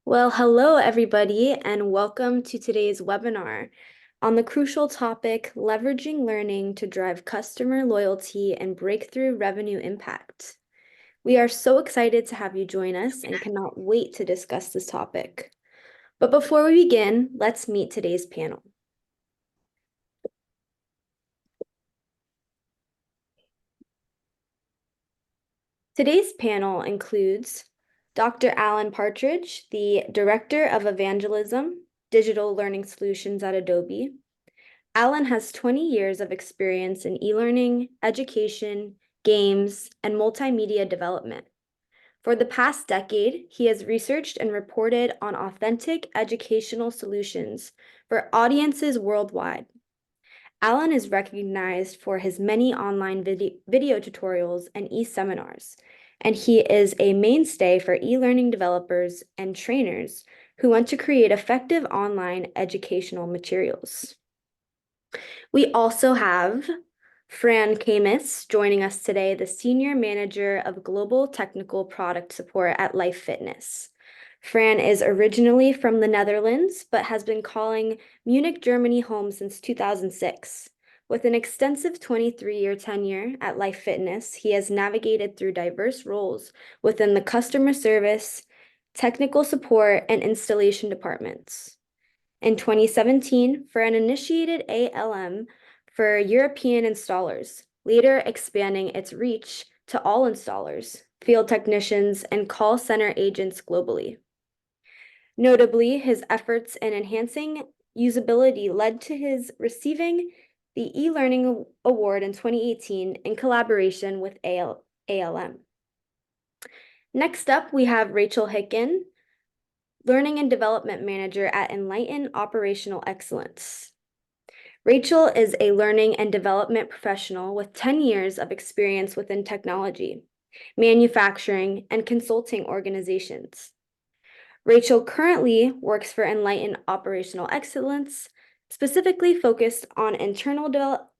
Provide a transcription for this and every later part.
Well, hello everybody, and welcome to today's webinar on the crucial topic, leveraging learning to drive customer loyalty and breakthrough revenue impact. We are so excited to have you join us and cannot wait to discuss this topic. But before we begin, let's meet today's panel. Today's panel includes Dr. Alan Partridge, the Director of Evangelism, Digital Learning Solutions at Adobe. Alan has 20 years of experience in e-learning, education, games, and multimedia development. For the past decade, he has researched and reported on authentic educational solutions for audiences worldwide. Alan is recognized for his many online video tutorials and e-seminars, and he is a mainstay for e-learning developers and trainers who want to create effective online educational materials. We also have Fran Camus joining us today, the Senior Manager of Global Technical Product Support at Life Fitness. Fran is originally from the Netherlands, but has been calling Munich, Germany home since 2006. With an extensive 23-year tenure at Life Fitness, he has navigated through diverse roles within the customer service, technical support, and installation departments. In 2017, Fran initiated ALM for European installers, later expanding its reach to all installers, field technicians, and call center agents globally. Notably, his efforts in enhancing usability led to his receiving the e-learning award in 2018 in collaboration with ALM. Next up, we have Rachel Hicken, Learning and Development Manager at Enlighten Operational Excellence. Rachel is a learning and development professional with 10 years of experience within technology, manufacturing, and consulting organizations. Rachel currently works for Enlighten Operational Excellence, specifically focused on internal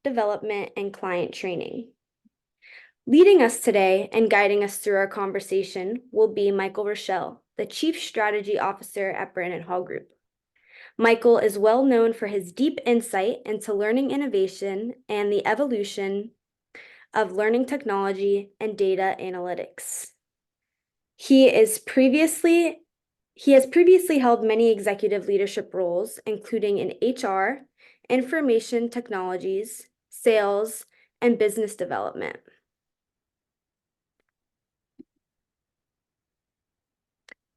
development and client training. Leading us today and guiding us through our conversation will be Michael Rochelle, the Chief Strategy Officer at Brandon Hall Group. Michael is well known for his deep insight into learning innovation and the evolution of learning technology and data analytics. He has previously held many executive leadership roles, including in HR, information technologies, sales, and business development.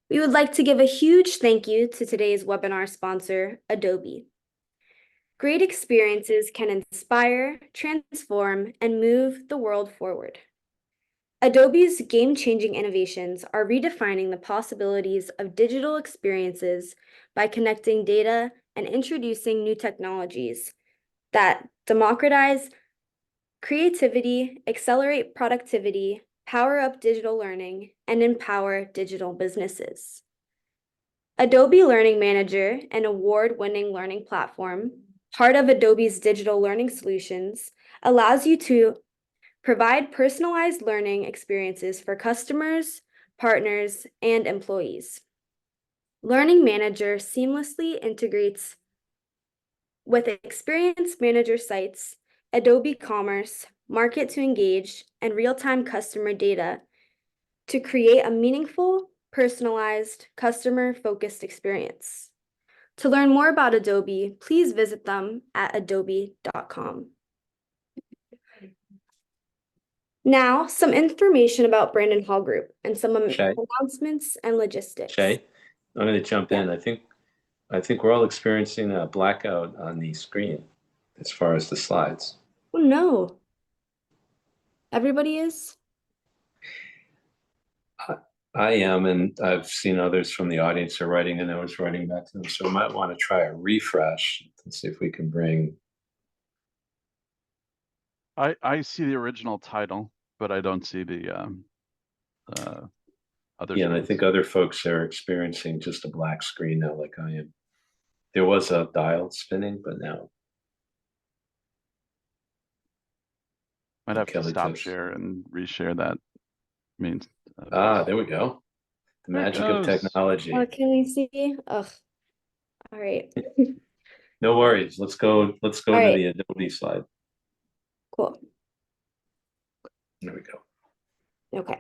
We would like to give a huge thank you to today's webinar sponsor, Adobe. Great experiences can inspire, transform, and move the world forward. Adobe's game-changing innovations are redefining the possibilities of digital experiences by connecting data and introducing new technologies that democratize creativity, accelerate productivity, power up digital learning, and empower digital businesses. Adobe Learning Manager, an award-winning learning platform, part of Adobe's digital learning solutions, allows you to provide personalized learning experiences for customers, partners, and employees. Learning Manager seamlessly integrates with Experience Manager sites, Adobe Commerce, Market to Engage, and real-time customer data to create a meaningful, personalized, customer-focused experience. To learn more about Adobe, please visit them at adobe.com. Now, some information about Brandon Hall Group and some announcements and logistics. Shay, I'm going to jump in. I think we're all experiencing a blackout on the screen as far as the slides. Oh no. Everybody is? I am, and I've seen others from the audience are writing, and I was writing back to them. So I might want to try a refresh and see if we can bring. I see the original title, but I don't see the other. Yeah, and I think other folks are experiencing just a black screen now, like I am. There was a dial spinning, but now. Might have to stop share and reshare that. There we go. The There it magic of goes. technology. Oh, can we see? Ugh. All right. No worries. Let's go All to right. the Adobe slide. Cool. There we go. Okay.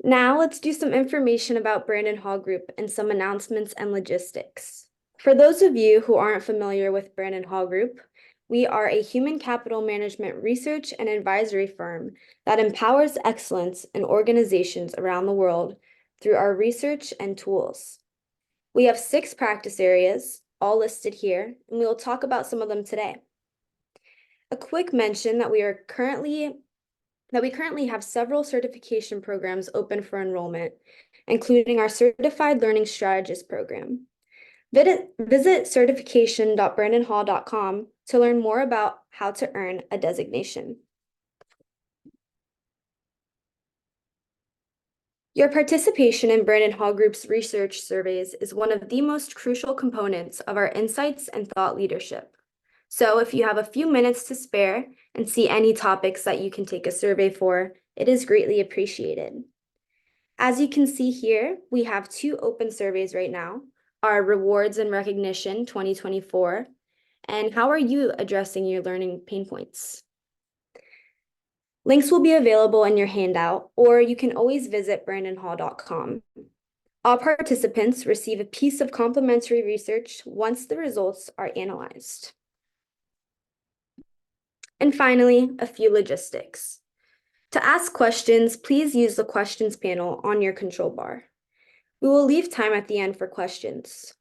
Now let's do some information about Brandon Hall Group and some announcements and logistics. For those of you who aren't familiar with Brandon Hall Group, we are a human capital management research and advisory firm that empowers excellence in organizations around the world through our research and tools. We have 6 practice areas, all listed here, and we will talk about some of them today. A quick mention that we currently have several certification programs open for enrollment, including our Certified Learning Strategist program. Visit certification.brandonhall.com to learn more about how to earn a designation. Your participation in Brandon Hall Group's research surveys is one of the most crucial components of our insights and thought leadership. So if you have a few minutes to spare and see any topics that you can take a survey for, it is greatly appreciated. As you can see here, we have 2 open surveys right now, our Rewards and Recognition 2024, and How are you addressing your learning pain points? Links will be available in your handout, or you can always visit brandonhall.com. All participants receive a piece of complimentary research once the results are analyzed. And finally, a few logistics. To ask questions, please use the questions panel on your control bar. We will leave time at the end for questions.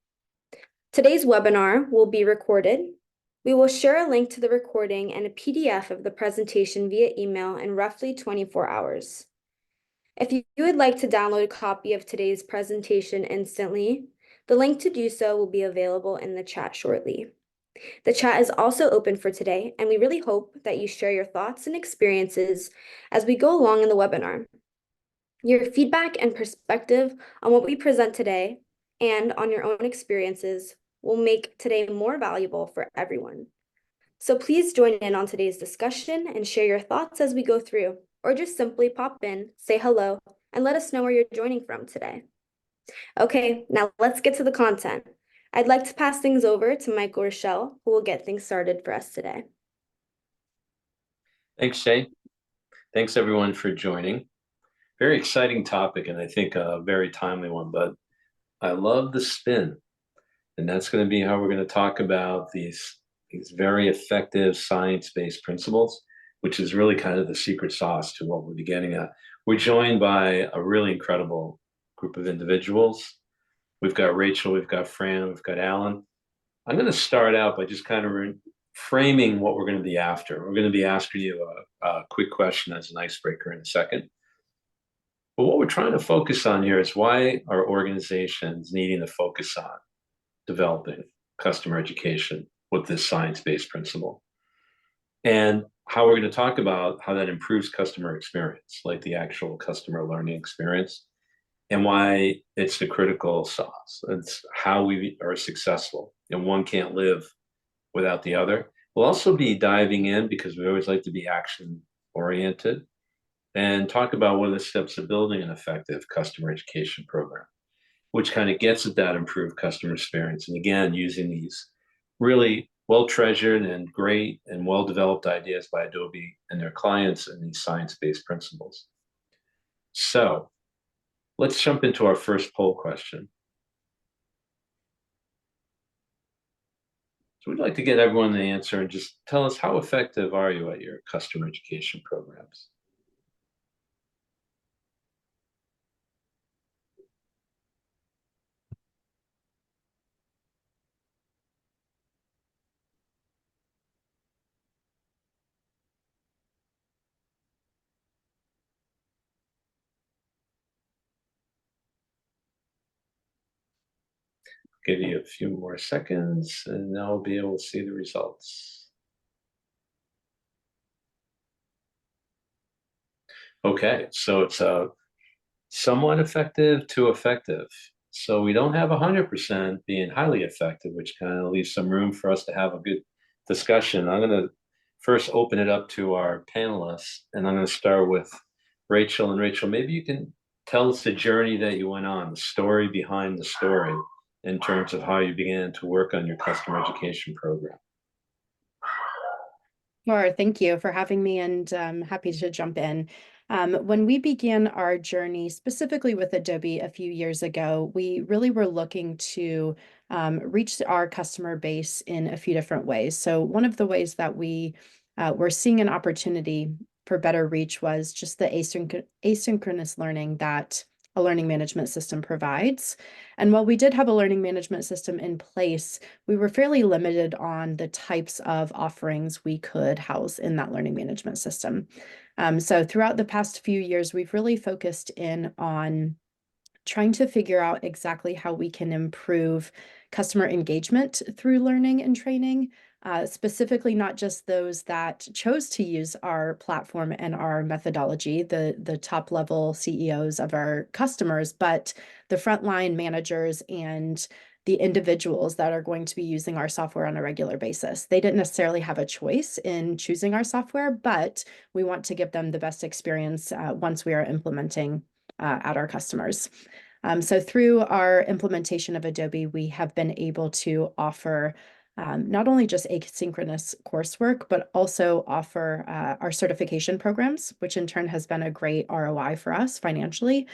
Today's webinar will be recorded. We will share a link to the recording and a PDF of the presentation via email in roughly 24 hours. If you would like to download a copy of today's presentation instantly, the link to do so will be available in the chat shortly. The chat is also open for today, and we really hope that you share your thoughts and experiences as we go along in the webinar. Your feedback and perspective on what we present today and on your own experiences will make today more valuable for everyone. So please join in on today's discussion and share your thoughts as we go through, or just simply pop in, say hello, and let us know where you're joining from today. Okay, now let's get to the content. I'd like to pass things over to Michael Rochelle, who will get things started for us today. Thanks, Shay. Thanks, everyone, for joining. Very exciting topic, and I think a very timely one, but I love the spin. And that's going to be how we're going to talk about these very effective science-based principles, which is really kind of the secret sauce to what we'll be getting at. We're joined by a really incredible group of individuals. We've got Rachel, we've got Fran, we've got Alan. I'm going to start out by just kind of framing what we're going to be after. We're going to be asking you a quick question as an icebreaker in a second. But what we're trying to focus on here is why are organizations needing to focus on developing customer education with this science-based principle, and how we're going to talk about how that improves customer experience, like the actual customer learning experience, and why it's the critical sauce. It's how we are successful, and one can't live without the other. We'll also be diving in, because we always like to be action-oriented, and talk about what are the steps of building an effective customer education program, which kind of gets at that improved customer experience. And again, using these really well-treasured and great and well-developed ideas by Adobe and their clients and these science-based principles. So let's jump into our first poll question. So we'd like to get everyone the answer and just tell us, how effective are you at your customer education programs? Give you a few more seconds and now we'll be able to see the results. Okay, so it's somewhat effective to effective. So we don't have 100% being highly effective, which kind of leaves some room for us to have a good discussion. I'm going to first open it up to our panelists, and I'm going to start with Rachel. And Rachel, maybe you can tell us the journey that you went on, the story behind the story, in terms of how you began to work on your customer education program. Sure, thank you for having me, and happy to jump in. When we began our journey, specifically with Adobe a few years ago, we really were looking to reach our customer base in a few different ways. So one of the ways that we were seeing an opportunity for better reach was just the asynchronous learning that a learning management system provides. And while we did have a learning management system in place, we were fairly limited on the types of offerings we could house in that learning management system. So throughout the past few years, we've really focused in on trying to figure out exactly how we can improve customer engagement through learning and training, specifically not just those that chose to use our platform and our methodology, the top level CEOs of our customers, but the frontline managers and the individuals that are going to be using our software on a regular basis. They didn't necessarily have a choice in choosing our software, but we want to give them the best experience once we are implementing at our customers. So through our implementation of Adobe, we have been able to offer not only just asynchronous coursework, but also offer our certification programs, which in turn has been a great ROI for us financially.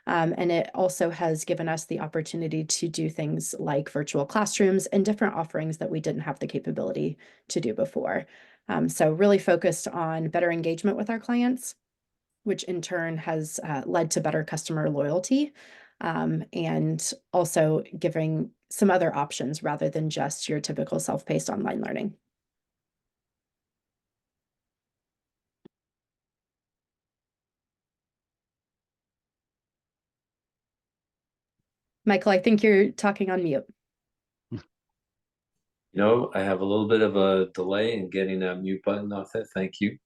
And it also has given us the opportunity to do things like virtual classrooms and different offerings that we didn't have the capability to do before. So really focused on better engagement with our clients, which in turn has led to better customer loyalty, and also giving some other options rather than just your typical self-paced online learning. Michael, I think you're talking on mute. I have a little bit of a delay in getting that mute button off there. Thank you.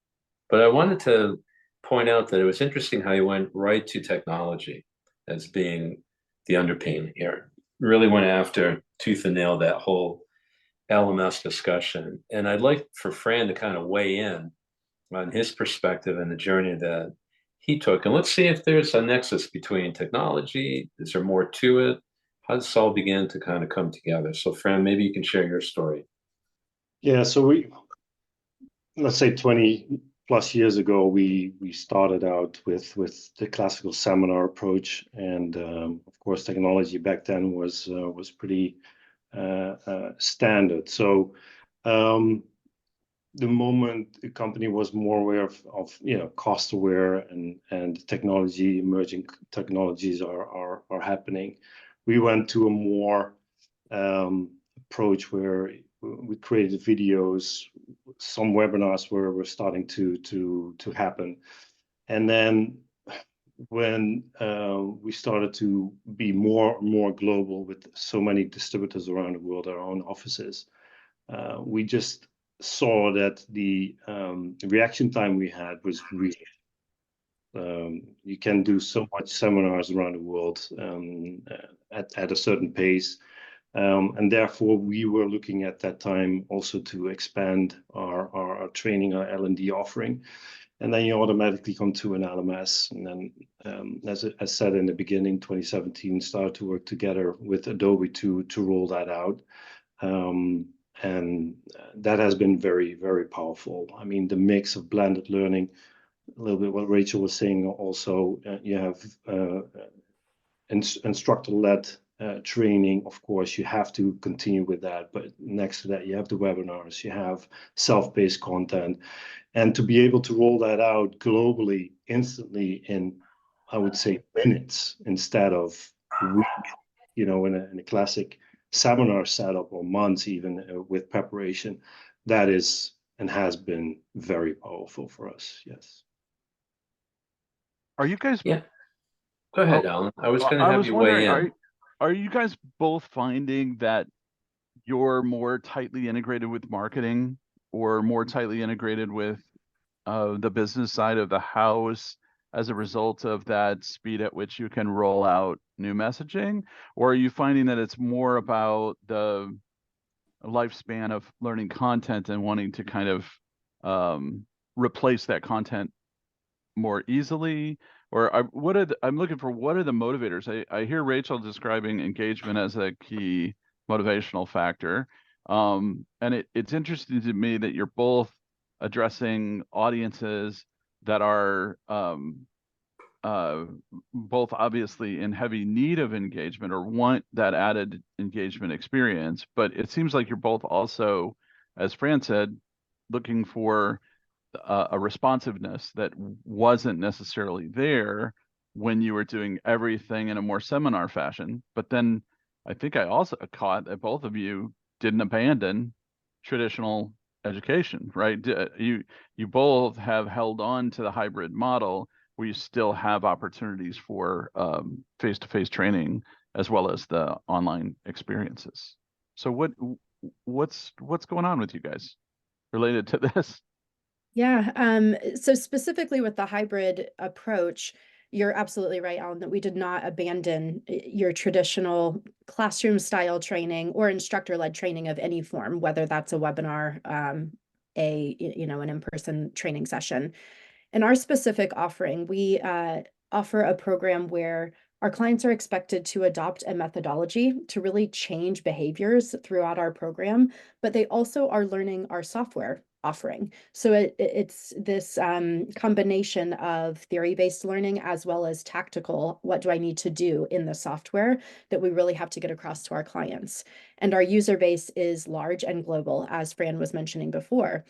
But I wanted to point out that it was interesting how you went right to technology as being the underpinning here. Really went after tooth and nail that whole LMS discussion. And I'd like for Fran to kind of weigh in on his perspective and the journey that he took. And let's see if there's a nexus between technology. Is there more to it? How does this all begin to kind of come together? So Fran, maybe you can share your story. Yeah, so let's say 20 plus years ago, we started out with the classical seminar approach, and of course, technology back then was pretty standard. So the moment the company was more aware of cost aware and technology, emerging technologies are happening, we went to a more approach where we created videos, some webinars were starting to happen. And then when we started to be more global with so many distributors around the world, our own offices, we just saw that the reaction time we had was really you can do so much seminars around the world at a certain pace. And therefore, we were looking at that time also to expand our training, our L&D offering. And then you automatically come to an LMS. And then, as I said in the beginning, 2017, started to work together with Adobe to roll that out. And that has been very, very powerful. I mean, the mix of blended learning, a little bit what Rachel was saying also, you have instructor-led training. Of course, you have to continue with that. But next to that, you have the webinars, you have self-paced content. And to be able to roll that out globally instantly in, I would say, minutes instead of weeks, in a classic seminar setup, or months even with preparation, that is and has been very powerful for us. Yes. Are you guys? Yeah. Go ahead, Alan. I was going to have you weigh in. Are you guys both finding that you're more tightly integrated with marketing or more tightly integrated with the business side of the house as a result of that speed at which you can roll out new messaging? Or are you finding that it's more about the lifespan of learning content and wanting to kind of replace that content more easily? Or I'm looking for what are the motivators? I hear Rachel describing engagement as a key motivational factor. And it's interesting to me that you're both addressing audiences that are both obviously in heavy need of engagement or want that added engagement experience. But it seems like you're both also, as Fran said, looking for a responsiveness that wasn't necessarily there when you were doing everything in a more seminar fashion. But then I think I also caught that both of you didn't abandon traditional education, right? You both have held on to the hybrid model where you still have opportunities for face-to-face training as well as the online experiences. So what's going on with you guys related to this? Yeah, so specifically with the hybrid approach, you're absolutely right, Alan, that we did not abandon your traditional classroom style training or instructor-led training of any form, whether that's a webinar, an in-person training session. In our specific offering, we offer a program where our clients are expected to adopt a methodology to really change behaviors throughout our program, but they also are learning our software offering. So it's this combination of theory-based learning as well as tactical, what do I need to do in the software that we really have to get across to our clients. And our user base is large and global, as Fran was mentioning before.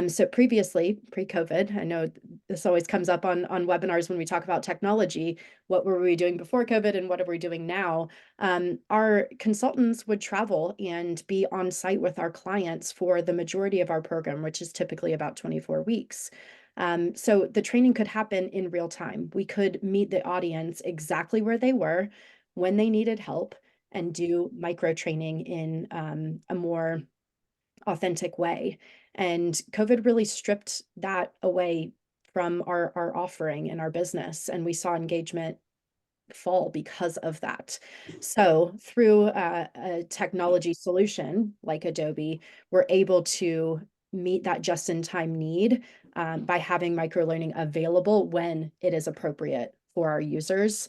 So previously, pre-COVID, I know this always comes up on webinars when we talk about technology. What were we doing before COVID and what are we doing now? Our consultants would travel and be on site with our clients for the majority of our program, which is typically about 24 weeks. So the training could happen in real time. We could meet the audience exactly where they were, when they needed help, and do micro training in a more authentic way. And COVID really stripped that away from our offering and our business. And we saw engagement fall because of that. So through a technology solution like Adobe, we're able to meet that just-in-time need by having microlearning available when it is appropriate for our users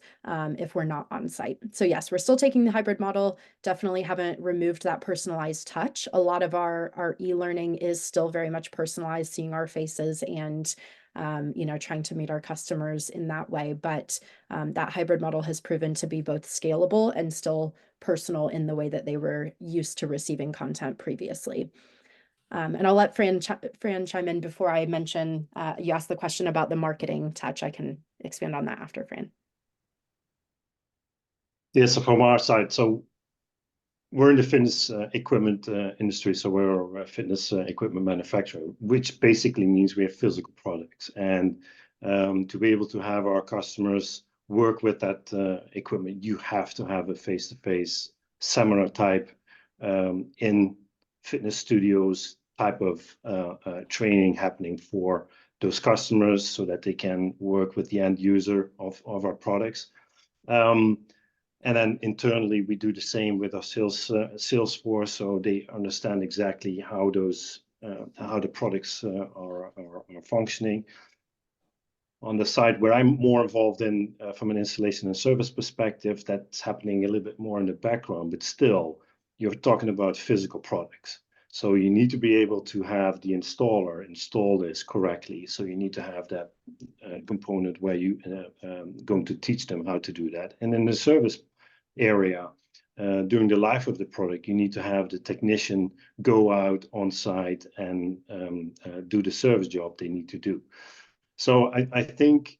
if we're not on site. So yes, we're still taking the hybrid model, definitely haven't removed that personalized touch. A lot of our e-learning is still very much personalized, seeing our faces and trying to meet our customers in that way. But that hybrid model has proven to be both scalable and still personal in the way that they were used to receiving content previously. And I'll let Fran chime in before I mention, you asked the question about the marketing touch. I can expand on that after Fran. Yeah, so from our side, so we're in the fitness equipment industry, so we're a fitness equipment manufacturer, which basically means we have physical products. And to be able to have our customers work with that equipment, you have to have a face-to-face seminar type in fitness studios type of training happening for those customers so that they can work with the end user of our products. And then internally, we do the same with our sales force, so they understand exactly how the products are functioning. On the side where I'm more involved in, from an installation and service perspective, that's happening a little bit more in the background, but still, you're talking about physical products. So you need to be able to have the installer install this correctly. So you need to have that component where you going to teach them how to do that. And in the service area, during the life of the product, you need to have the technician go out on site and do the service job they need to do. So I think,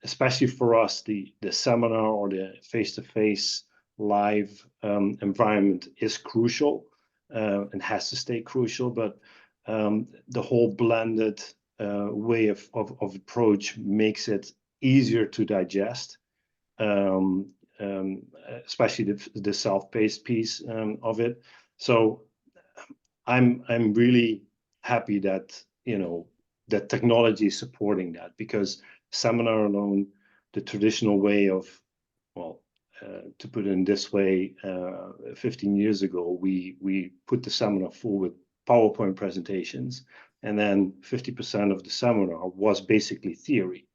especially for us, the seminar or the face-to-face live environment is crucial and has to stay crucial. But the whole blended way of approach makes it easier to digest, especially the self-paced piece of it. So I'm really happy that that technology is supporting that, because seminar alone, the traditional way of, well, to put it in this way, 15 years ago, we put the seminar full with PowerPoint presentations, and then 50% of the seminar was basically theory.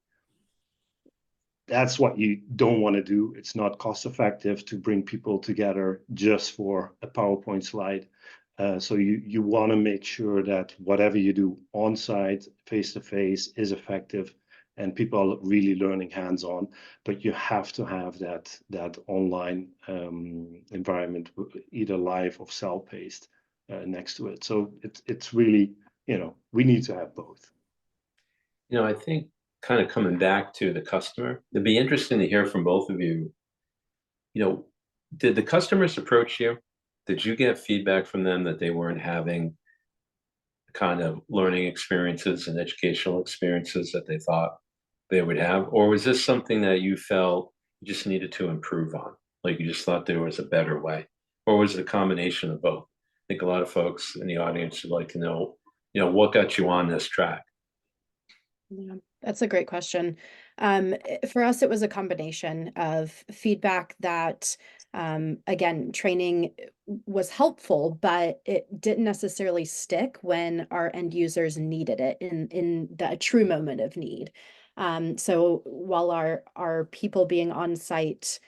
That's what you don't want to do. It's not cost effective to bring people together just for a PowerPoint slide. So you want to make sure that whatever you do on site, face to face, is effective, and people are really learning hands on. But you have to have that online environment, either live or cell paced, next to it. So it's really, we need to have both. I think kind of coming back to the customer, it'd be interesting to hear from both of you. Did the customers approach you? Did you get feedback from them that they weren't having the kind of learning experiences and educational experiences that they thought they would have? Or was this something that you felt you just needed to improve on? Like you just thought there was a better way? Or was it a combination of both? I think a lot of folks in the audience would like to know, what got you on this track? Yeah, that's a great question. For us, it was a combination of feedback that, again, training was helpful, but it didn't necessarily stick when our end users needed it in the true moment of need. So while our people being on site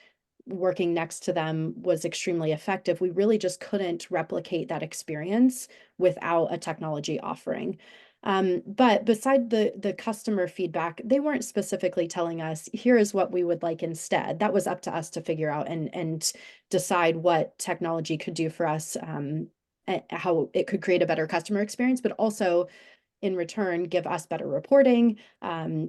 working next to them was extremely effective, we really just couldn't replicate that experience without a technology offering. But beside the customer feedback, they weren't specifically telling us, here is what we would like instead. That was up to us to figure out and decide what technology could do for us, how it could create a better customer experience, but also in return, give us better reporting,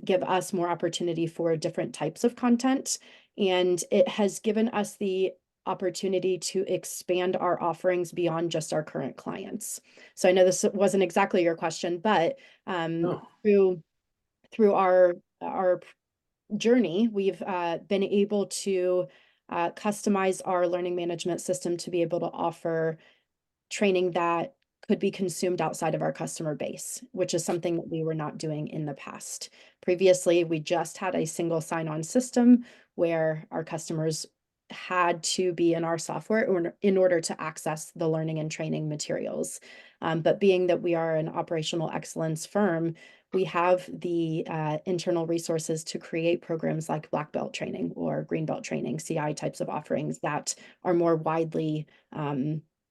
give us more opportunity for different types of content. And it has given us the opportunity to expand our offerings beyond just our current clients. So I know this wasn't exactly your question, but No. through our journey, we've been able to customize our learning management system to be able to offer training that could be consumed outside of our customer base, which is something that we were not doing in the past. Previously, we just had a single sign-on system where our customers had to be in our software in order to access the learning and training materials. But being that we are an operational excellence firm, we have the internal resources to create programs like Black Belt training or Green Belt training, CI types of offerings that are more widely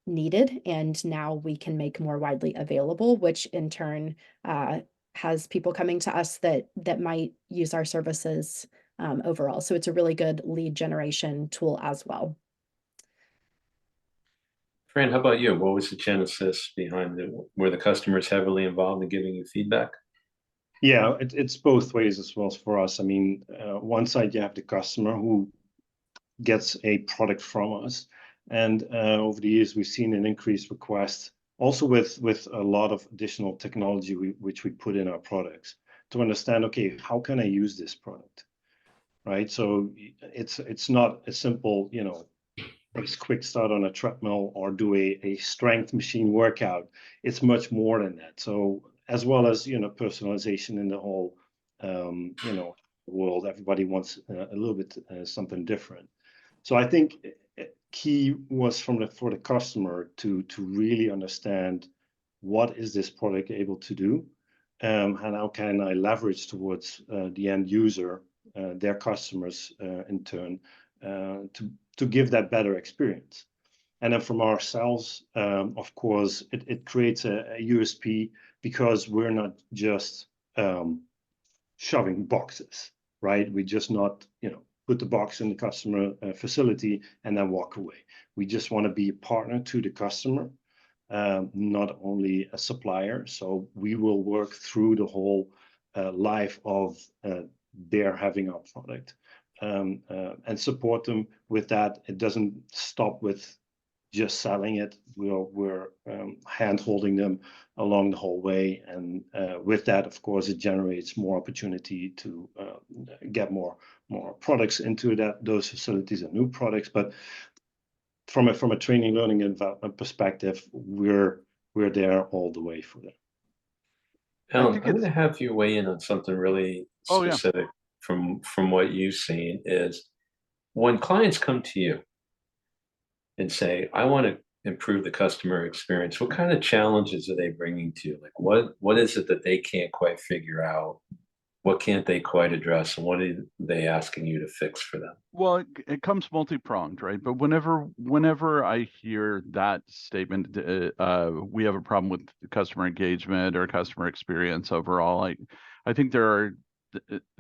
needed, and now we can make more widely available, which in turn has people coming to us that might use our services overall. So it's a really good lead generation tool as well. Fran, how about you? What was the genesis behind it? Were the customers heavily involved in giving you feedback? Yeah, it's both ways as well as for us. I mean, one side you have the customer who gets a product from us, and over the years we've seen an increased request, also with a lot of additional technology which we put in our products to understand, okay, how can I use this product, right? So it's not a simple, press quick start on a treadmill or do a strength machine workout. It's much more than that. So as well as personalization in the whole world, everybody wants a little bit something different. So I think key was for the customer to really understand what is this product able to do, and how can I leverage towards the end user, their customers in turn, to give that better experience. And then from ourselves, of course, it creates a USP because we're not just shoving boxes, right? We just not, put the box in the customer facility and then walk away. We just want to be a partner to the customer, not only a supplier. So we will work through the whole life of their having our product, and support them with that. It doesn't stop with just selling it. We're hand holding them along the whole way, and with that, of course, it generates more opportunity to get more products into those facilities and new products. But from a training, learning, and development perspective, we're there all the way for them. Alan, think I'm going to it's- have you weigh in on something really Oh, yeah. specific from what you've seen. Is when clients come to you and say, I want to improve the customer experience, what kind of challenges are they bringing to you? Like what is it that they can't quite figure out? What can't they quite address? And what are they asking you to fix for them? Well, it comes multi-pronged, right? But whenever I hear that statement, we have a problem with customer engagement or customer experience overall, I think there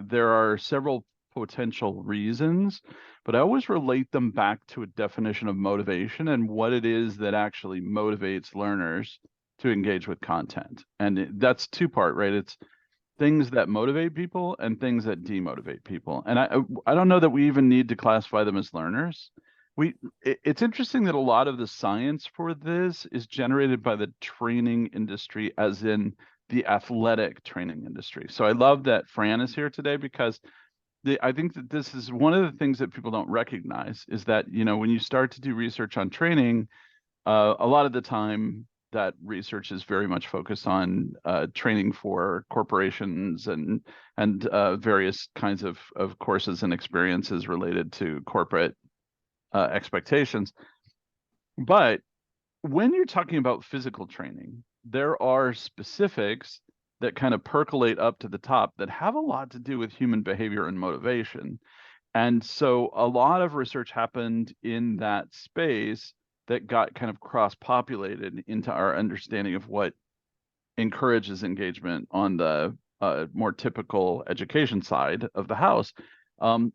are several potential reasons, but I always relate them back to a definition of motivation and what it is that actually motivates learners to engage with content. And that's two-part, right? It's things that motivate people and things that demotivate people. And I don't know that we even need to classify them as learners. It's interesting that a lot of the science for this is generated by the training industry, as in the athletic training industry. So I love that Fran is here today, because I think that this is one of the things that people don't recognize, is that, when you start to do research on training, a lot of the time that research is very much focused on training for corporations and various kinds of courses and experiences related to corporate expectations. But when you're talking about physical training, there are specifics that kind of percolate up to the top that have a lot to do with human behavior and motivation. And so a lot of research happened in that space that got kind of cross-populated into our understanding of what encourages engagement on the more typical education side of the house.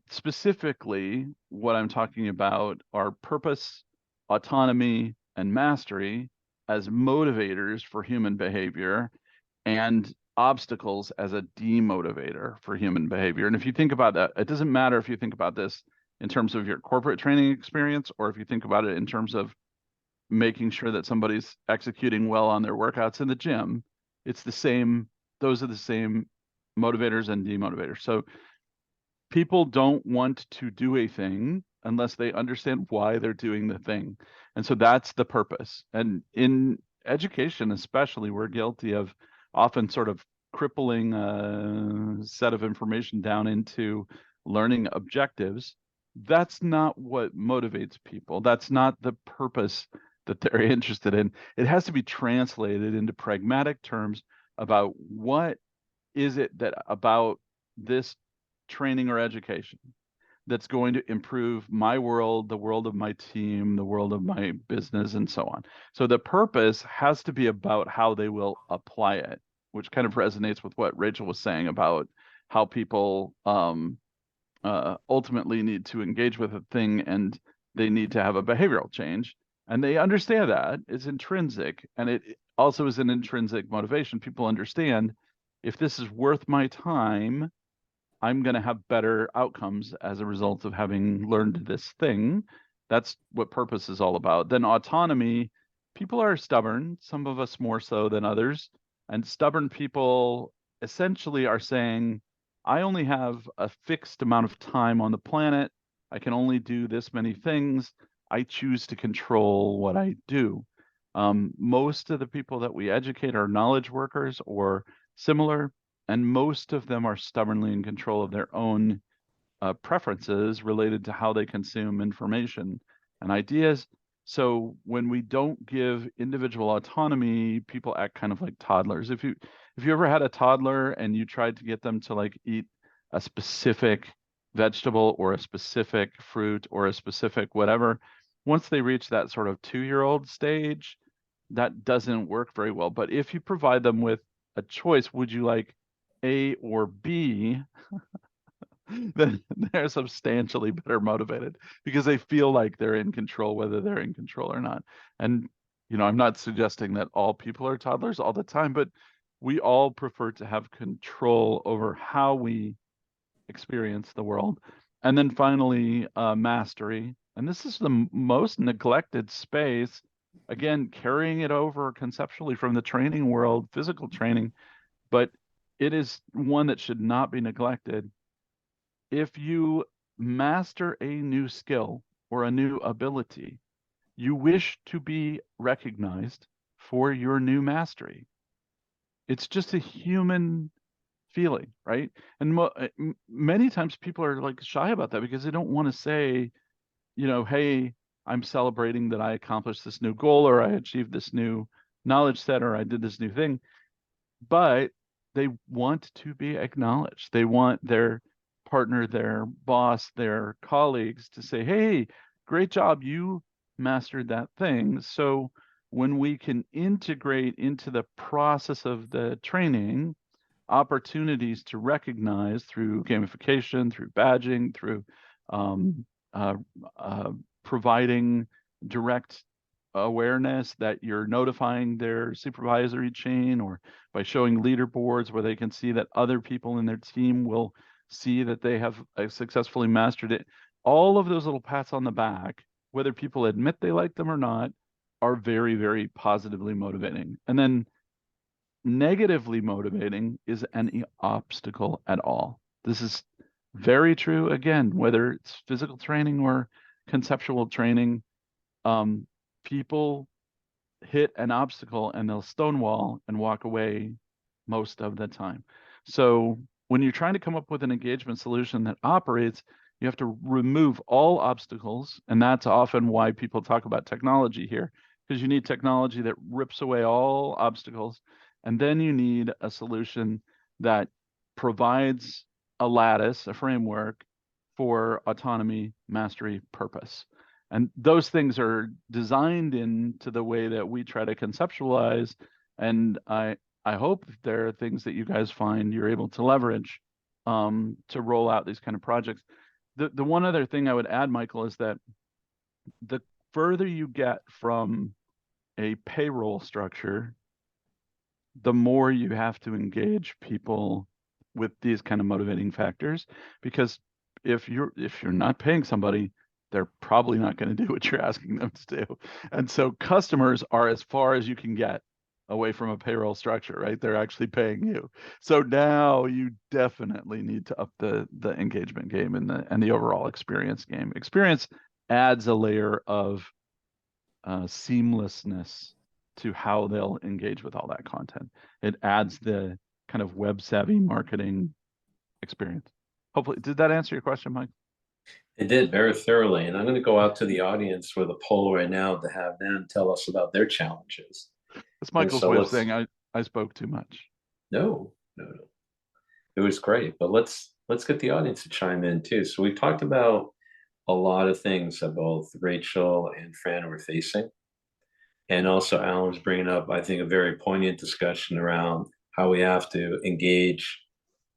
Specifically, what I'm talking about are purpose, autonomy, and mastery as motivators for human behavior, and obstacles as a demotivator for human behavior. And if you think about that, it doesn't matter if you think about this in terms of your corporate training experience, or if you think about it in terms of making sure that somebody's executing well on their workouts in the gym. It's the same, those are the same motivators and demotivators. So people don't want to do a thing unless they understand why they're doing the thing. And so that's the purpose. And in education especially, we're guilty of often sort of crippling a set of information down into learning objectives. That's not what motivates people. That's not the purpose that they're interested in. It has to be translated into pragmatic terms about what is it that about this training or education that's going to improve my world, the world of my team, the world of my business, and so on. So the purpose has to be about how they will apply it, which kind of resonates with what Rachel was saying about how people ultimately need to engage with a thing, and they need to have a behavioral change. And they understand that it's intrinsic, and it also is an intrinsic motivation. People understand, if this is worth my time, I'm going to have better outcomes as a result of having learned this thing. That's what purpose is all about. Then autonomy, people are stubborn, some of us more so than others. And stubborn people essentially are saying, I only have a fixed amount of time on the planet. I can only do this many things. I choose to control what I do. Most of the people that we educate are knowledge workers or similar, and most of them are stubbornly in control of their own preferences related to how they consume information and ideas. So when we don't give individual autonomy, people act kind of like toddlers. If you ever had a toddler and you tried to get them to like eat a specific vegetable or a specific fruit or a specific whatever, once they reach that sort of 2-year-old stage, that doesn't work very well. But if you provide them with a choice, would you like A or B? Then they're substantially better motivated because they feel like they're in control, whether they're in control or not. And, I'm not suggesting that all people are toddlers all the time, but we all prefer to have control over how we experience the world. And then finally, mastery. And this is the most neglected space. Again, carrying it over conceptually from the training world, physical training, but it is one that should not be neglected. If you master a new skill or a new ability, you wish to be recognized for your new mastery. It's just a human feeling, right? And many times people are like shy about that because they don't want to say, hey, I'm celebrating that I accomplished this new goal, or I achieved this new knowledge set, or I did this new thing. But they want to be acknowledged. They want their partner, their boss, their colleagues to say, hey, great job, you mastered that thing. So when we can integrate into the process of the training opportunities to recognize through gamification, through badging, through um, uh, providing direct awareness that you're notifying their supervisory chain, or by showing leaderboards where they can see that other people in their team will see that they have successfully mastered it. All of those little pats on the back, whether people admit they like them or not, are very, very positively motivating. And then negatively motivating is any obstacle at all. This is very true, again, whether it's physical training or conceptual training. People hit an obstacle and they'll stonewall and walk away most of the time. So when you're trying to come up with an engagement solution that operates, you have to remove all obstacles. And that's often why people talk about technology here, because you need technology that rips away all obstacles. And then you need a solution that provides a lattice, a framework for autonomy, mastery, purpose. And those things are designed into the way that we try to conceptualize. And I hope there are things that you guys find you're able to leverage to roll out these kind of projects. The one other thing I would add, Michael, is that the further you get from a payroll structure, the more you have to engage people with these kind of motivating factors. Because if you're not paying somebody, they're probably not going to do what you're asking them to do. And so customers are as far as you can get away from a payroll structure, right? They're actually paying you. So now you definitely need to up the engagement game and the overall experience game. Experience adds a layer of seamlessness to how they'll engage with all that content. It adds the kind of web savvy marketing experience. Hopefully, did that answer your question, Mike? It did very thoroughly. And I'm going to go out to the audience with a poll right now to have them tell us about their challenges. That's Michael's so way of let's- saying I spoke too much. No. It was great, but let's get the audience to chime in too. So we talked about a lot of things that both Rachel and Fran were facing. And also Alan was bringing up, I think, a very poignant discussion around how we have to engage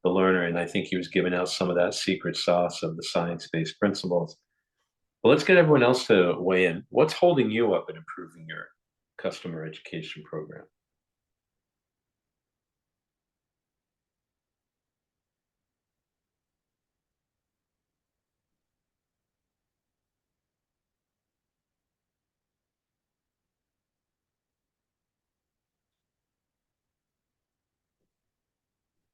the learner. And I think he was giving out some of that secret sauce of the science-based principles. But let's get everyone else to weigh in. What's holding you up in improving your customer education program?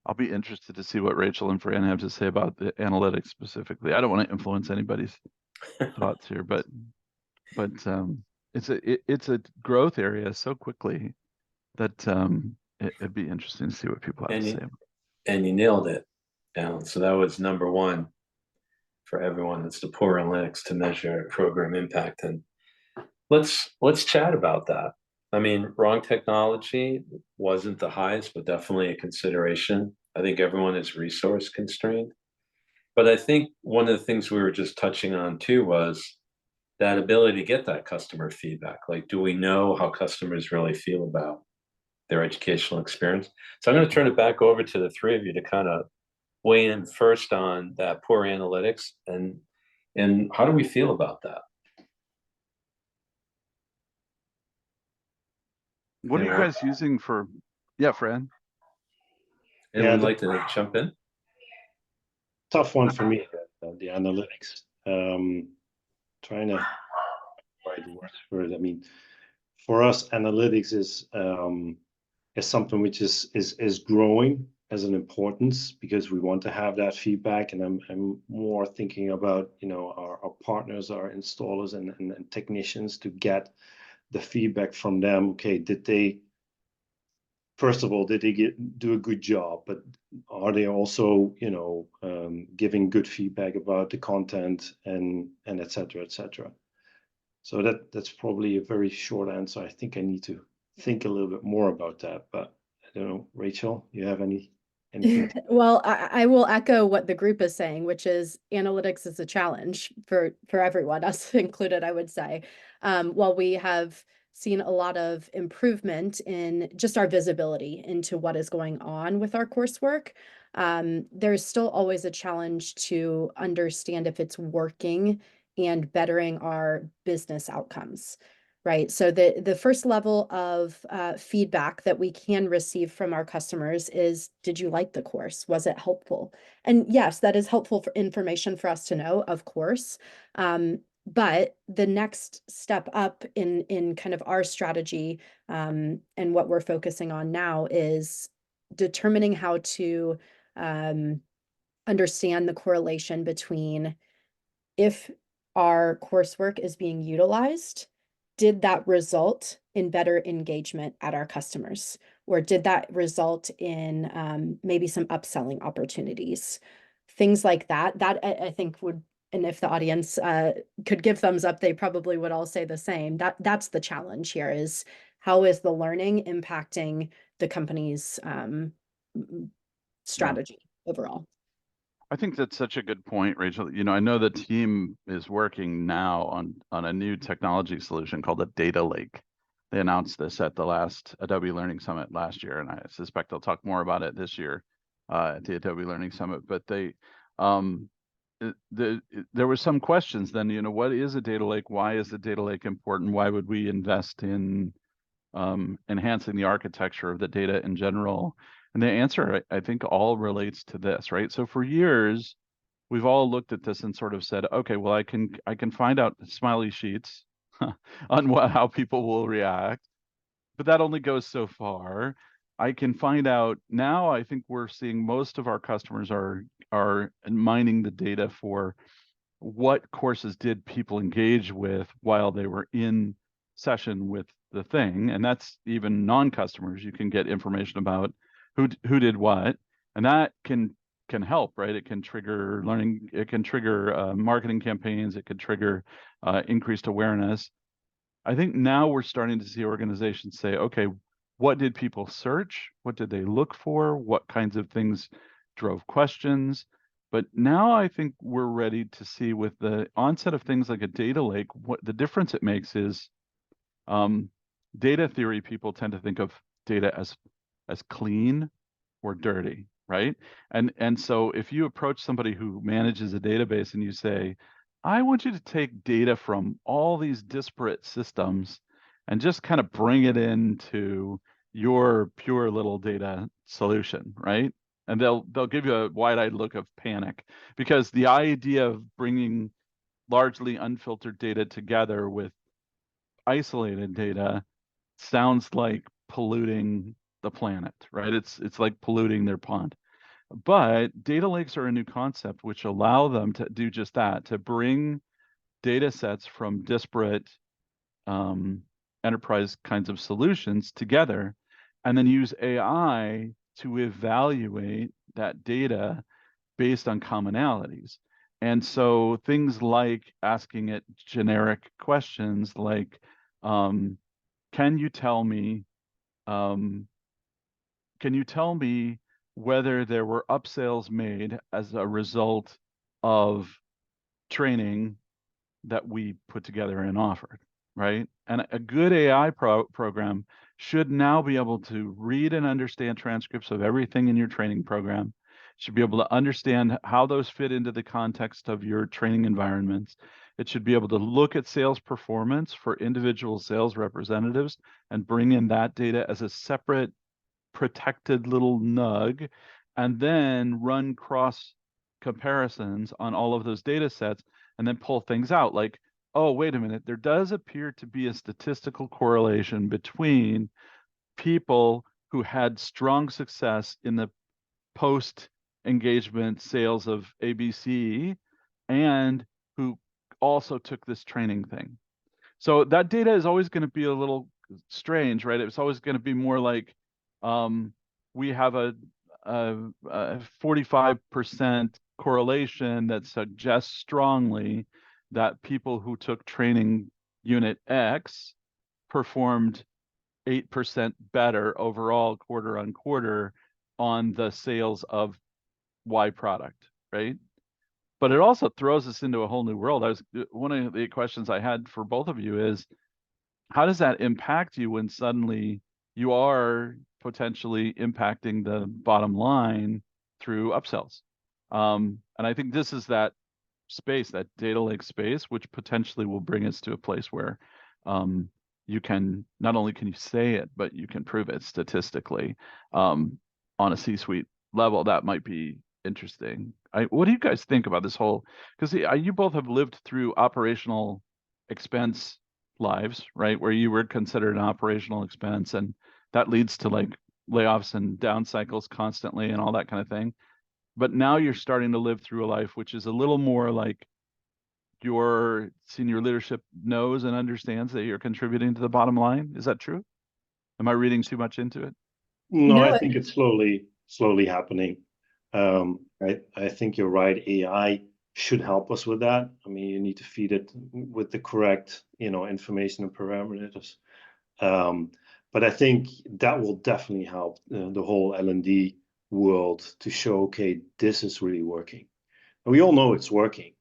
I'll be interested to see what Rachel and Fran have to say about the analytics specifically. I don't want to influence anybody's thoughts here, but it's a growth area so quickly that it'd be interesting to see what people have to say. And you nailed it, Alan. So that was number one for everyone. It's the poor analytics to measure program impact. And let's chat about that. I mean, wrong technology wasn't the highest, but definitely a consideration. I think everyone is resource constrained. But I think one of the things we were just touching on too was that ability to get that customer feedback. Like, do we know how customers really feel about their educational experience? So I'm going to turn it back over to the three of you to kind of weigh in first on that poor analytics and how do we feel about that? What are you guys using for? Yeah, Fran. Anyone like to jump in? Tough one for me, the analytics. Trying to find the words for it. I mean, for us, analytics is something which is growing as an importance because we want to have that feedback. And I'm more thinking about, you know, our partners, our installers and technicians to get the feedback from them. Okay, first of all, did they do a good job? But are they also, you know, giving good feedback about the content and et cetera, et cetera? So that's probably a very short answer. I think I need to think a little bit more about that, but I don't know. Rachel, you have anything? Well, I will echo what the group is saying, which is analytics is a challenge for everyone, us included, I would say. While we have seen a lot of improvement in just our visibility into what is going on with our coursework, there's still always a challenge to understand if it's working and bettering our business outcomes. Right. So the first level of feedback that we can receive from our customers is, did you like the course? Was it helpful? And yes, that is helpful for information for us to know, of course. But the next step up in kind of our strategy and what we're focusing on now is determining how to understand the correlation between if our coursework is being utilized, did that result in better engagement at our customers? Or did that result in maybe some upselling opportunities? Things like that, I think would, and if the audience could give thumbs up, they probably would all say the same. That's the challenge here, is how is the learning impacting the company's strategy overall? I think that's such a good point, Rachel. I know the team is working now on a new technology solution called a data lake. They announced this at the last Adobe Learning Summit last year, and I suspect they'll talk more about it this year at the Adobe Learning Summit. But there were some questions then, what is a data lake? Why is the data lake important? Why would we invest in enhancing the architecture of the data in general? And the answer, I think, all relates to this, right? So for years, we've all looked at this and sort of said, okay, well, I can find out smiley sheets on how people will react, but that only goes so far. I can find out now. I think we're seeing most of our customers are mining the data for what courses did people engage with while they were in session with the thing, and that's even non-customers. You can get information about who did what, and that can help, right? It can trigger learning, it can trigger marketing campaigns, it could trigger increased awareness. I think now we're starting to see organizations say, okay, what did people search? What did they look for? What kinds of things drove questions? But now I think we're ready to see, with the onset of things like a data lake, what the difference it makes is data theory people tend to think of data as clean or dirty, right? And so if you approach somebody who manages a database and you say, I want you to take data from all these disparate systems and just kind of bring it into your pure little data solution, right? And they'll give you a wide-eyed look of panic, because the idea of bringing largely unfiltered data together with isolated data sounds like polluting the planet, right? It's like polluting their pond. But data lakes are a new concept which allow them to do just that, to bring data sets from disparate enterprise kinds of solutions together, and then use AI to evaluate that data based on commonalities. And so things like asking it generic questions like, can you tell me whether there were upsales made as a result of training that we put together and offered, right? And a good AI program should now be able to read and understand transcripts of everything in your training program, should be able to understand how those fit into the context of your training environments. It should be able to look at sales performance for individual sales representatives and bring in that data as a separate protected little nug, and then run cross comparisons on all of those data sets, and then pull things out like, oh, wait a minute, there does appear to be a statistical correlation between people who had strong success in the post engagement sales of ABC and who also took this training thing. So that data is always going to be a little strange, right? It's always going to be more like, we have a 45% correlation that suggests strongly that people who took training unit X performed 8% better overall quarter on quarter on the sales of Y product, right? But it also throws us into a whole new world. One of the questions I had for both of you is, how does that impact you when suddenly you are potentially impacting the bottom line through upsells? And I think this is that space, that data lake space, which potentially will bring us to a place where you can, not only can you say it, but you can prove it statistically on a C-suite level. That might be interesting. What do you guys think about this whole, because you both have lived through operational expense lives, right? Where you were considered an operational expense, and that leads to like layoffs and down cycles constantly and all that kind of thing. But now you're starting to live through a life which is a little more like your senior leadership knows and understands that you're contributing to the bottom line. Is that true? Am I reading too much into it? No, No, I think it's slowly happening. I think you're right. AI should help us with that. I mean, you need to feed it with the correct, information and parameters. But I think that will definitely help the whole L&D world to show, okay, this is really working. And we all know it's working,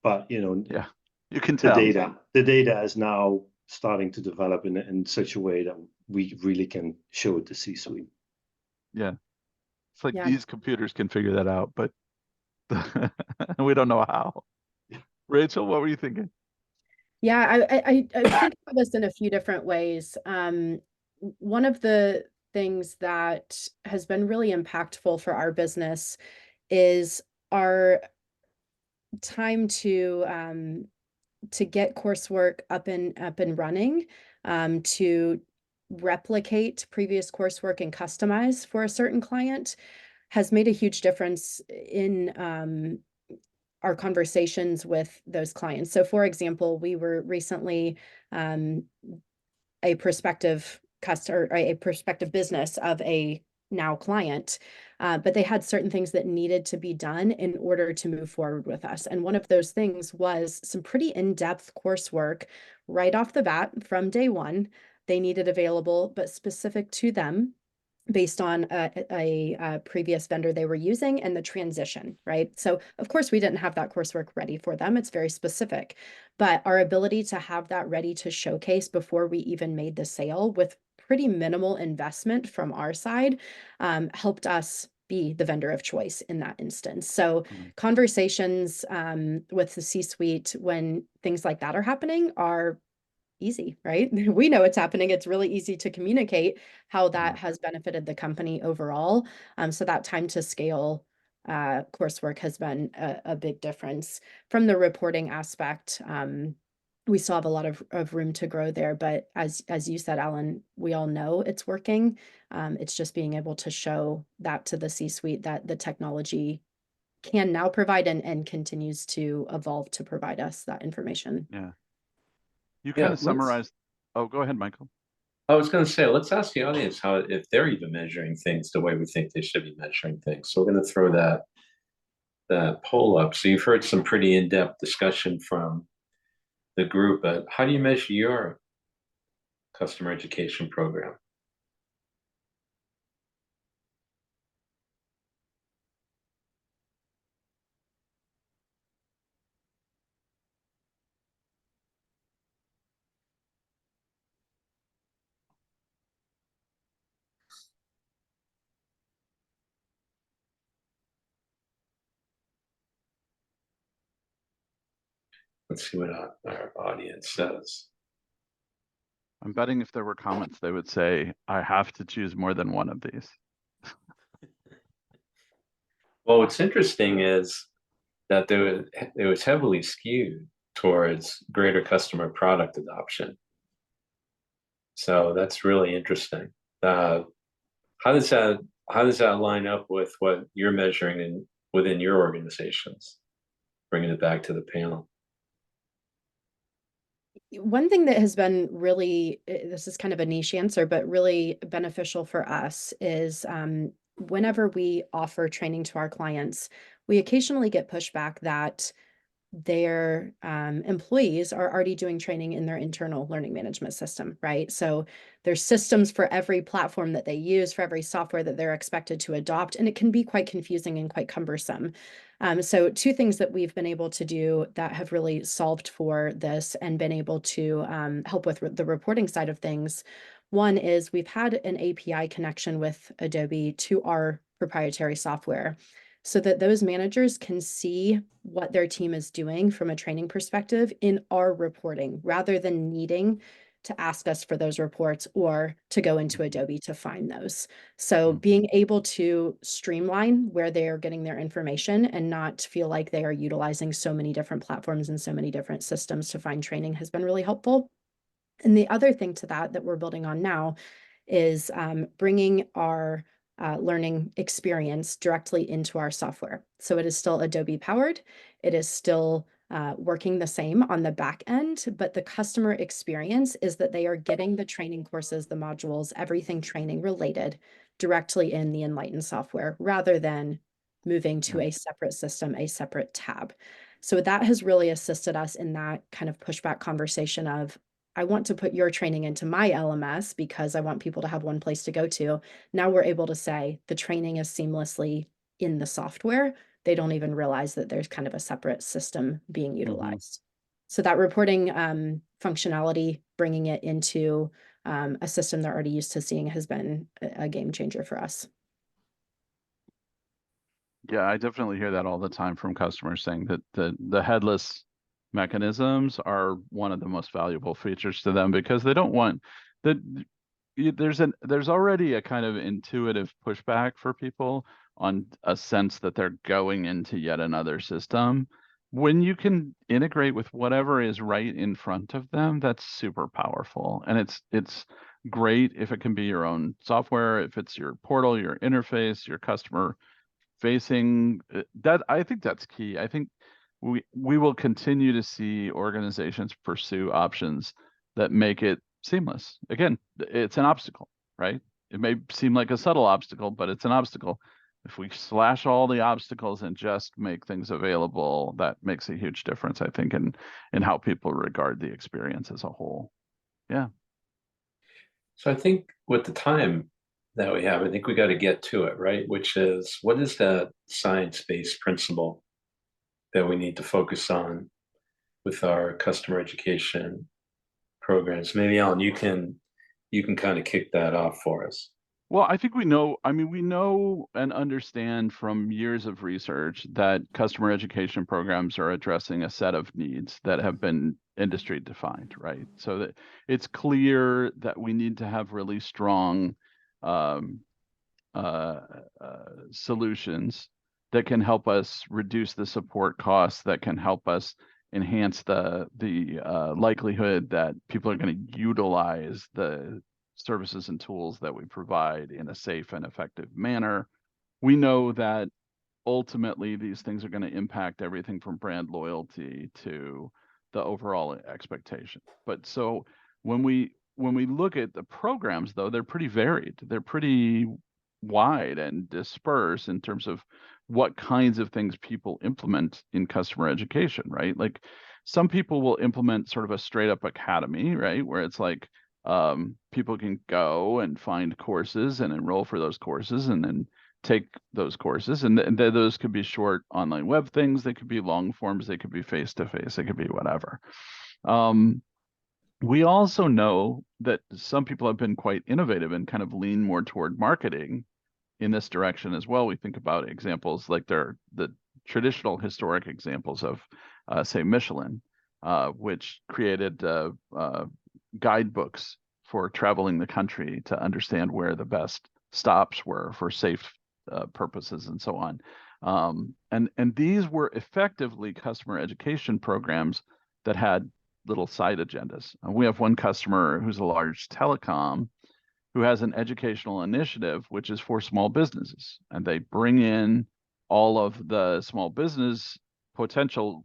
but Yeah, you can the tell. data is now starting to develop in such a way that we really can show it to C-suite. Yeah. It's like Yeah. these computers can figure that out, but we don't know how. Rachel, what were you thinking? Yeah, I think about this in a few different ways. One of the things that has been really impactful for our business is our time to get coursework up and running, to replicate previous coursework and customize for a certain client has made a huge difference in our conversations with those clients. So for example, we were recently a prospective customer, a prospective business of a now client, but they had certain things that needed to be done in order to move forward with us. And one of those things was some pretty in-depth coursework right off the bat from day one. They needed available, but specific to them based on a previous vendor they were using and the transition, right? So of course we didn't have that coursework ready for them. It's very specific, but our ability to have that ready to showcase before we even made the sale with pretty minimal investment from our side helped us be the vendor of choice in that instance. So conversations with the C-suite when things like that are happening are easy, right? We know it's happening. It's really easy to communicate how that has benefited the company overall. So that time to scale coursework has been a big difference. From the reporting aspect, we still have a lot of room to grow there. But as you said, Alan, we all know it's working. It's just being able to show that to the C-suite that the technology can now provide and continues to evolve to provide us that information. Yeah. You Yeah, kind of summarized. Oh, go ahead, Michael. I was going to say, let's ask the audience if they're even measuring things the way we think they should be measuring things. So we're going to throw that poll up. So you've heard some pretty in-depth discussion from the group, but how do you measure your customer education program? Let's see what our audience says. I'm betting if there were comments, they would say, I have to choose more than one of these. Well, what's interesting is that it was heavily skewed towards greater customer product adoption. So that's really interesting. How does that line up with what you're measuring within your organizations? Bringing it back to the panel. One thing that has been really, this is kind of a niche answer, but really beneficial for us is whenever we offer training to our clients, we occasionally get pushback that their employees are already doing training in their internal learning management system, right? So there's systems for every platform that they use, for every software that they're expected to adopt, and it can be quite confusing and quite cumbersome. So two things that we've been able to do that have really solved for this and been able to help with the reporting side of things. One is we've had an API connection with Adobe to our proprietary software, so that those managers can see what their team is doing from a training perspective in our reporting, rather than needing to ask us for those reports or to go into Adobe to find those. So being able to streamline where they are getting their information and not feel like they are utilizing so many different platforms and so many different systems to find training has been really helpful. And the other thing to that we're building on now is bringing our learning experience directly into our software. So it is still Adobe powered. It is still working the same on the back end, but the customer experience is that they are getting the training courses, the modules, everything training related directly in the Enlighten software, rather than moving to a separate system, a separate tab. So that has really assisted us in that kind of pushback conversation of, I want to put your training into my LMS because I want people to have one place to go to. Now we're able to say the training is seamlessly in the software. They don't even realize that there's kind of a separate system being utilized. So that reporting functionality, bringing it into a system they're already used to seeing, has been a game changer for us. Yeah, I definitely hear that all the time from customers saying that the headless mechanisms are one of the most valuable features to them, because they don't want that. There's already a kind of intuitive pushback for people on a sense that they're going into yet another system. When you can integrate with whatever is right in front of them, that's super powerful. And it's great if it can be your own software, if it's your portal, your interface, your customer facing. That, I think that's key. I think we will continue to see organizations pursue options that make it seamless. Again, it's an obstacle, right? It may seem like a subtle obstacle, but it's an obstacle. If we slash all the obstacles and just make things available, that makes a huge difference, I think, in how people regard the experience as a whole. Yeah. So I think with the time that we have, I think we got to get to it, right? Which is, what is that science-based principle that we need to focus on with our customer education programs? Maybe Alan, you can kind of kick that off for us. Well, I think we know, I mean, we know and understand from years of research that customer education programs are addressing a set of needs that have been industry defined, right? So that it's clear that we need to have really strong solutions that can help us reduce the support costs, that can help us enhance the likelihood that people are going to utilize the services and tools that we provide in a safe and effective manner. We know that ultimately these things are going to impact everything from brand loyalty to the overall expectation. But so when we look at the programs, though, they're pretty varied. They're pretty wide and dispersed in terms of what kinds of things people implement in customer education, right? Like some people will implement sort of a straight up academy, right? Where it's like people can go and find courses and enroll for those courses and then take those courses. And those could be short online web things. They could be long forms. They could be face-to-face. They could be whatever. We also know that some people have been quite innovative and kind of lean more toward marketing in this direction as well. We think about examples like the traditional historic examples of, say, Michelin, which created guidebooks for traveling the country to understand where the best stops were for safe purposes and so on. And these were effectively customer education programs that had little side agendas. We have one customer who's a large telecom who has an educational initiative, which is for small businesses. And they bring in all of the small business potential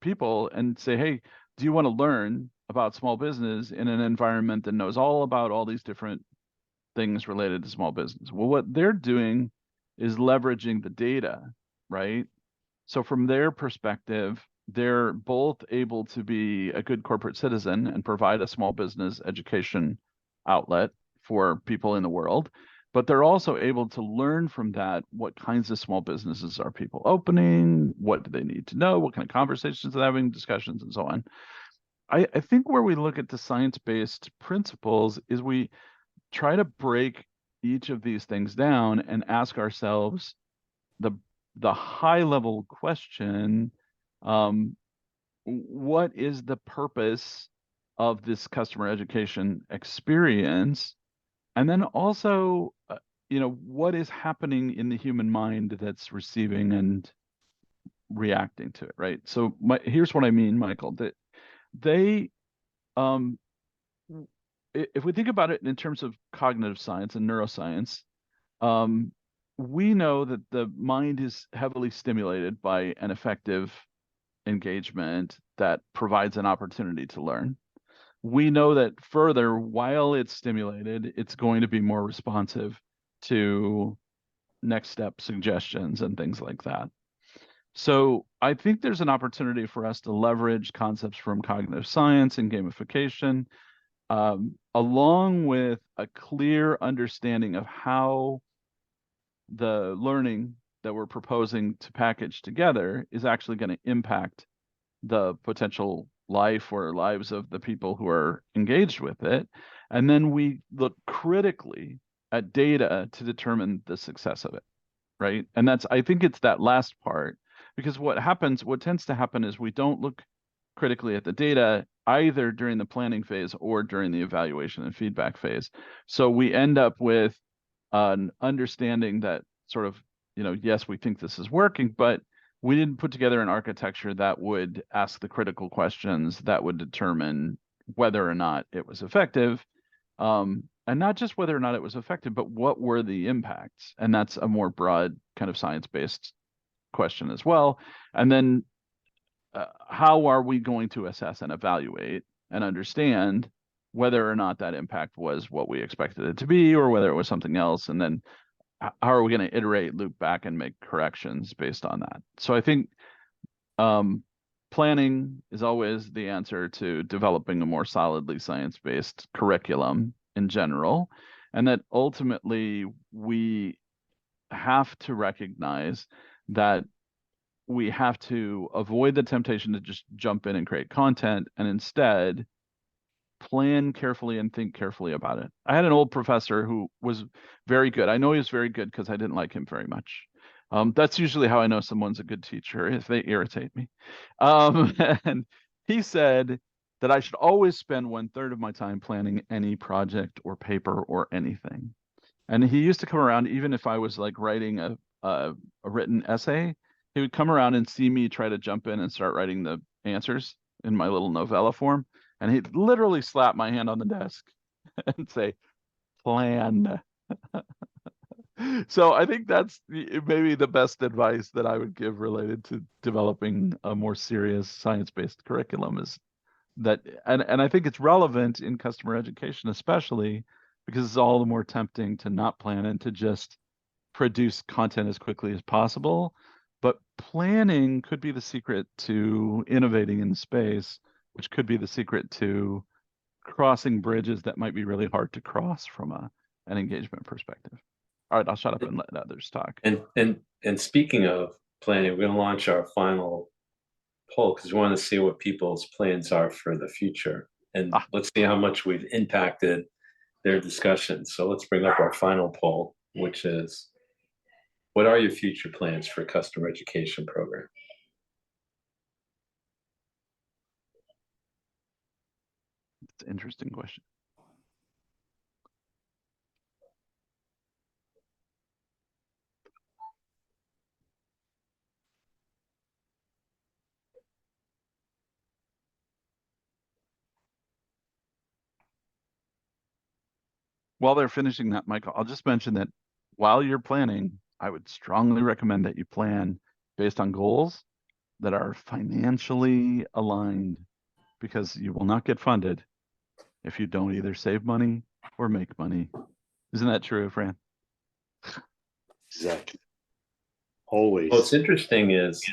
people and say, hey, do you want to learn about small business in an environment that knows all about all these different things related to small business? Well, what they're doing is leveraging the data, right? So from their perspective, they're both able to be a good corporate citizen and provide a small business education outlet for people in the world, but they're also able to learn from that what kinds of small businesses are people opening, what do they need to know, what kind of conversations they're having, discussions, and so on. I think where we look at the science-based principles is we try to break each of these things down and ask ourselves the high level question, what is the purpose of this customer education experience? And then also, what is happening in the human mind that's receiving and reacting to it, right? So here's what I mean, Michael, that they, if we think about it in terms of cognitive science and neuroscience, we know that the mind is heavily stimulated by an effective engagement that provides an opportunity to learn. We know that further, while it's stimulated, it's going to be more responsive to next step suggestions and things like that. So I think there's an opportunity for us to leverage concepts from cognitive science and gamification, along with a clear understanding of how the learning that we're proposing to package together is actually going to impact the potential life or lives of the people who are engaged with it. And then we look critically at data to determine the success of it, right? And I think it's that last part, because what tends to happen is we don't look critically at the data either during the planning phase or during the evaluation and feedback phase. So we end up with an understanding that sort of, yes, we think this is working, but we didn't put together an architecture that would ask the critical questions that would determine whether or not it was effective. And not just whether or not it was effective, but what were the impacts? And that's a more broad kind of science-based question as well. And then how are we going to assess and evaluate and understand whether or not that impact was what we expected it to be, or whether it was something else? And then how are we going to iterate, loop back, and make corrections based on that? So I think planning is always the answer to developing a more solidly science-based curriculum in general, and that ultimately we have to recognize that we have to avoid the temptation to just jump in and create content, and instead plan carefully and think carefully about it. I had an old professor who was very good. I know he was very good because I didn't like him very much. That's usually how I know someone's a good teacher, if they irritate me. And he said that I should always spend 1/3 of my time planning any project or paper or anything. And he used to come around, even if I was like writing a written essay, he would come around and see me try to jump in and start writing the answers in my little novella form. And he'd literally slap my hand on the desk and say, plan. So I think that's maybe the best advice that I would give related to developing a more serious science-based curriculum, is that, and I think it's relevant in customer education, especially because it's all the more tempting to not plan and to just produce content as quickly as possible. But planning could be the secret to innovating in space, which could be the secret to crossing bridges that might be really hard to cross from an engagement perspective. All right, I'll shut up and let others talk. And speaking of planning, we're going to launch our final poll because we want to see what people's plans are for the future, and let's see how much we've impacted their discussion. So let's bring up our final poll, which is, what are your future plans for customer education program? It's an interesting question. While they're finishing that, Michael, I'll just mention that while you're planning, I would strongly recommend that you plan based on goals that are financially aligned, because you will not get funded if you don't either save money or make money. Isn't that true, Fran? Exactly. Always. What's interesting is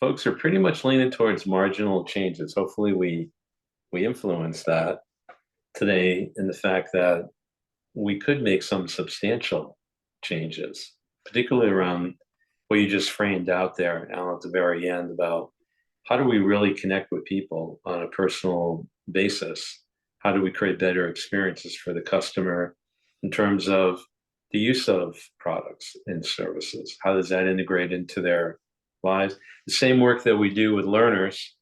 folks are pretty much leaning towards marginal changes. Hopefully we influence that today in the fact that we could make some substantial changes, particularly around what you just framed out there, Alan, at the very end about how do we really connect with people on a personal basis? How do we create better experiences for the customer in terms of the use of products and services? How does that integrate into their lives? The same work that we do with learners,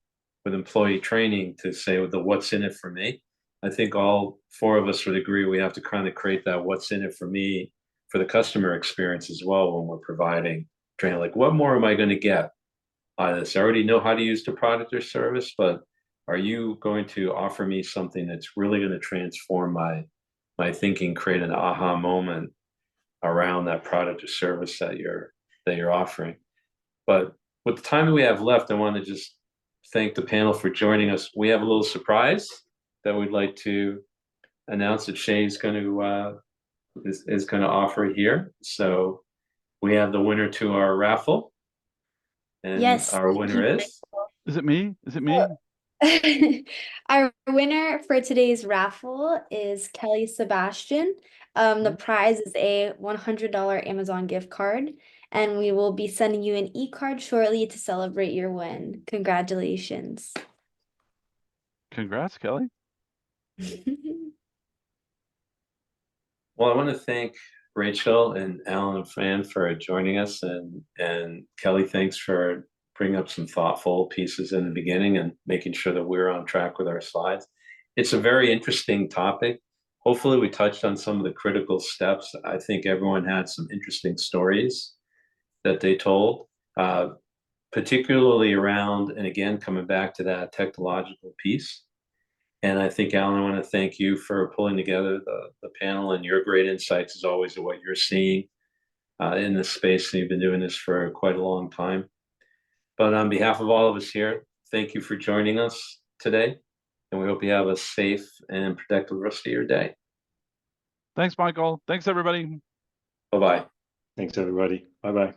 with employee training to say with the what's in it for me. I think all four of us would agree we have to kind of create that what's in it for me for the customer experience as well when we're providing training. Like, what more am I going to get out of this? I already know how to use the product or service, but are you going to offer me something that's really going to transform my thinking, create an aha moment around that product or service that you're offering? But with the time that we have left, I want to just thank the panel for joining us. We have a little surprise that we'd like to announce that Shay's going to is going to offer here. So we have the winner to our raffle, and Yes. our winner is. Is it me? Is it me? Our winner for today's raffle is Kelly Sebastian. The prize is a $100 Amazon gift card, and we will be sending you an e-card shortly to celebrate your win. Congratulations. Congrats, Kelly. Well, I want to thank Rachel and Alan and Fran for joining us, and Kelly, thanks for bringing up some thoughtful pieces in the beginning and making sure that we're on track with our slides. It's a very interesting topic. Hopefully we touched on some of the critical steps. I think everyone had some interesting stories that they told, particularly around, and again, coming back to that technological piece. And I think, Alan, I want to thank you for pulling together the panel and your great insights as always of what you're seeing in this space. And you've been doing this for quite a long time. But on behalf of all of us here, thank you for joining us today. And we hope you have a safe and productive rest of your day. Thanks, Michael. Thanks, everybody. Bye-bye. Thanks, everybody. Bye-bye.